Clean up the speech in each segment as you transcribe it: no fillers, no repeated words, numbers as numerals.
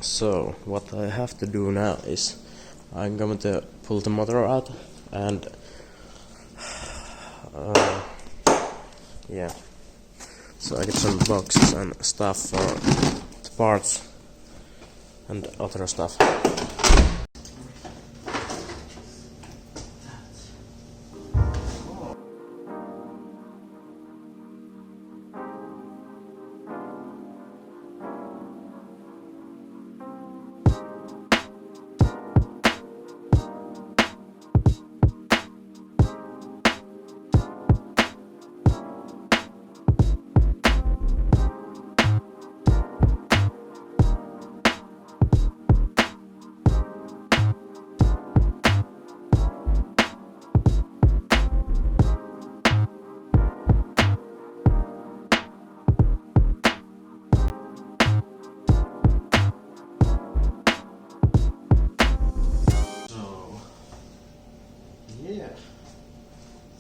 So what I have to do now is I'm going to pull the motor out and yeah, so I get some boxes and stuff for the parts and other stuff.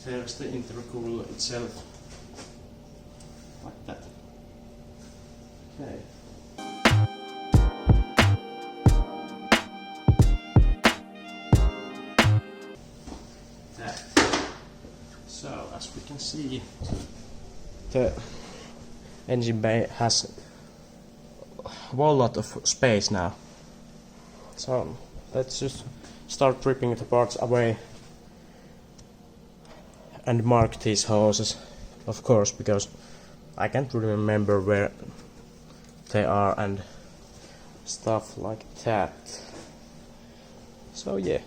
There's the intercooler itself, like that. Okay. That. So, as we can see, the engine bay has a whole lot of space now. So, let's just start ripping the parts away. And mark these hoses, of course, because I can't remember where they are and stuff like that. So yeah.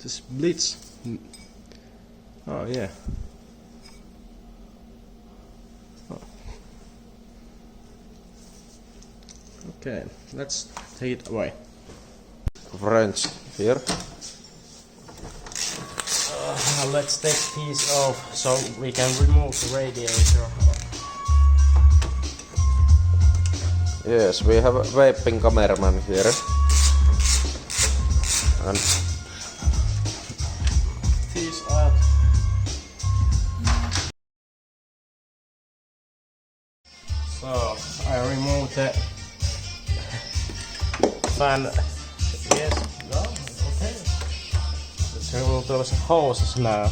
This blitz. Oh yeah. Oh. Okay, let's take it away. Wrench here. Let's take these off so we can remove the radiator. Yes, we have a vaping cameraman here. And these out. So I remove the fan. Yes, no, okay. Let's remove those hoses now.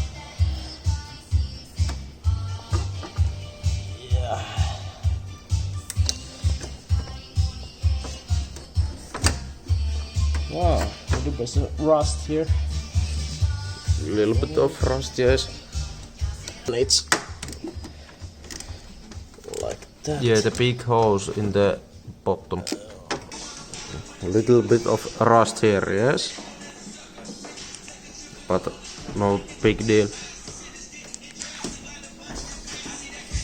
Yeah. Wow, a little bit of rust here. a little bit of rust, yes. Plates. Like that. Yeah, the big holes in the bottom. A little bit of rust here, yes. But no big deal.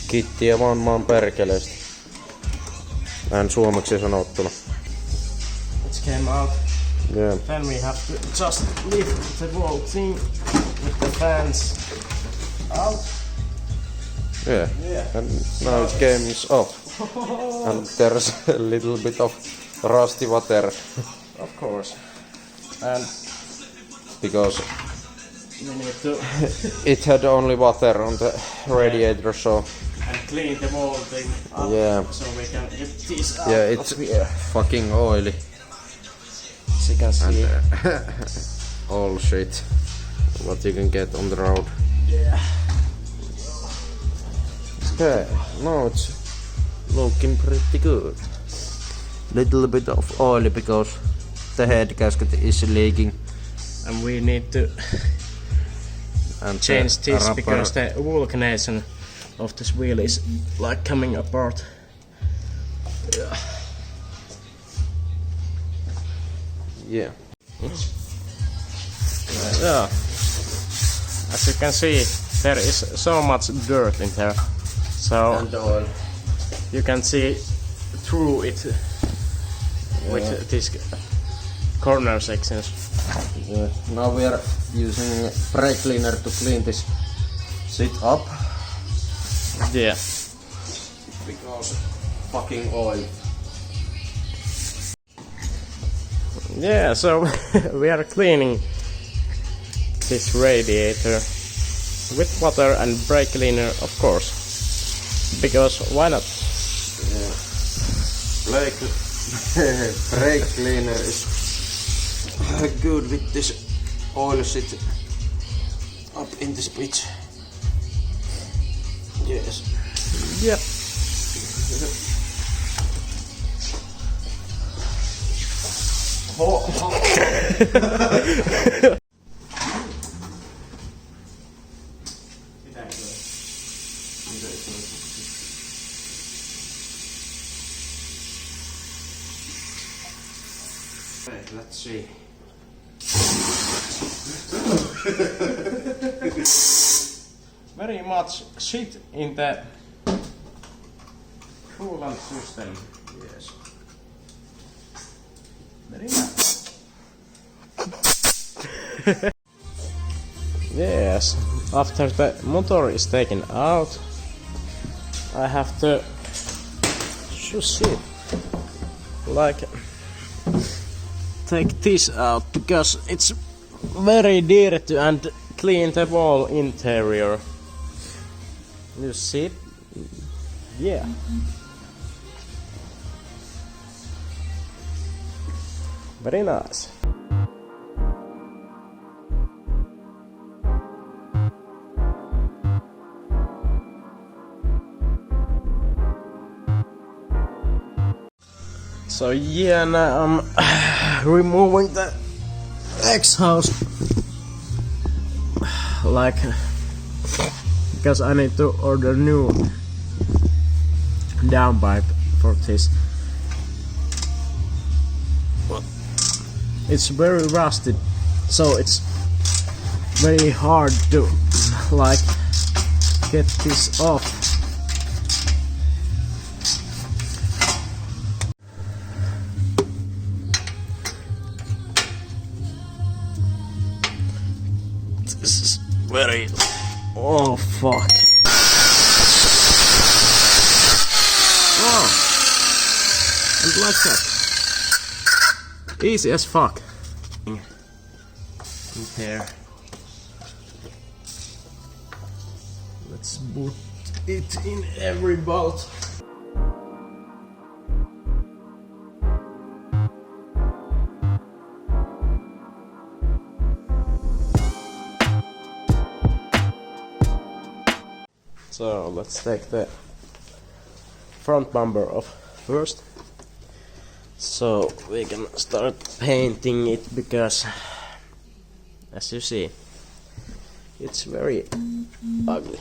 Kittiä vaan maan perkeleestä. Näin suomeksi sanottuna. It came out. Yeah. Then we have to just lift the whole thing with the fans out. Yeah. And now it comes off. And there's a little bit of rusty water. Of course. And because we need to it had only water on the radiator, so and clean the whole thing up, yeah. So we can get this out. Yeah, it's fucking oily. As you can see. All shit what you can get on the road. Yeah. Okay, now it's looking pretty good. Little bit of oil because the head gasket is leaking. And we need to change this rubber, because the vulcanization of this wheel is like coming apart. Yeah. Yeah. Yeah. As you can see, there is so much dirt in there. So And oil. you can see through it with these corner sections. Yeah. Now we are using brake cleaner to clean this shit up. Yeah. Because fucking oil. Yeah, so we are cleaning this radiator with water and brake cleaner, of course, because why not? Yeah. Brake cleaner is good with this oil sit up in this pitch. Yes. Yep. Okay, let's see. Very much shit in the coolant system. Yes. Very nice. Yes, after the motor is taken out, I have to take this out because it's very dirty and clean the whole interior. You see? Yeah. Very nice. So yeah, now I'm removing the exhaust, like, because I need to order new downpipe for this. It's very rusted, so it's very hard to like get this off. This is very... oh fuck. Oh, and like that. Easy as fuck. In there. Let's put it in every bolt. So let's take the front bumper off first, so we can start painting it, because as you see, it's very ugly.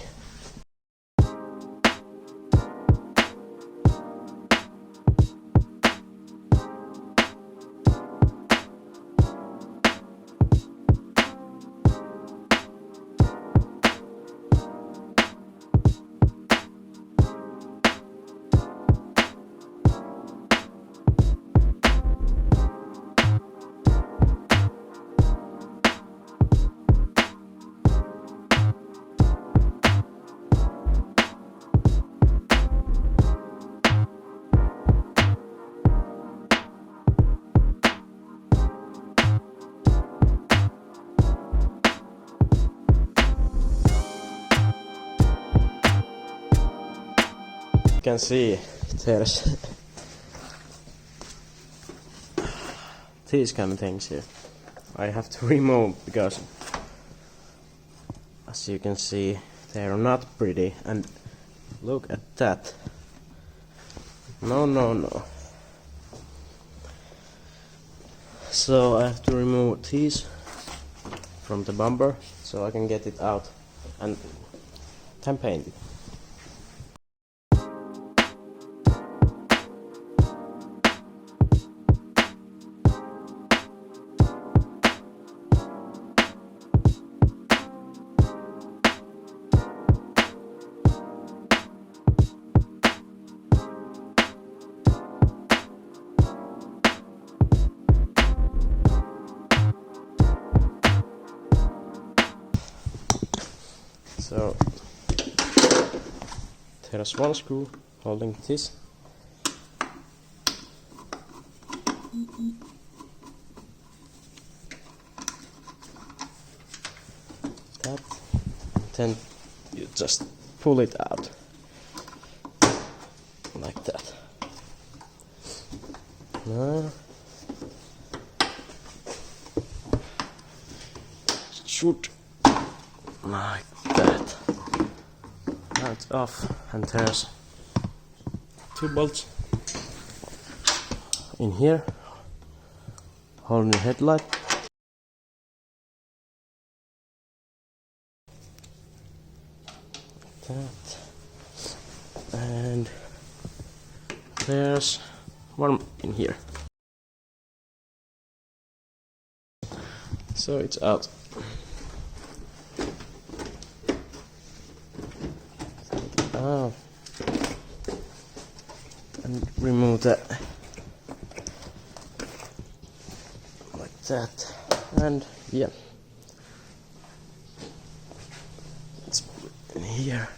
You can see there's these kind of things here. I have to remove because, as you can see, they are not pretty. And look at that. No, no, no. So I have to remove these from the bumper so I can get it out and can paint it. So there's one screw holding this, then you just pull it out like that. Now shoot like that. Now it's off, and there's 2 bolts in here holding the headlight. That, and there's one in here. So it's out. Oh. And remove that like that, and yeah, let's put it in here.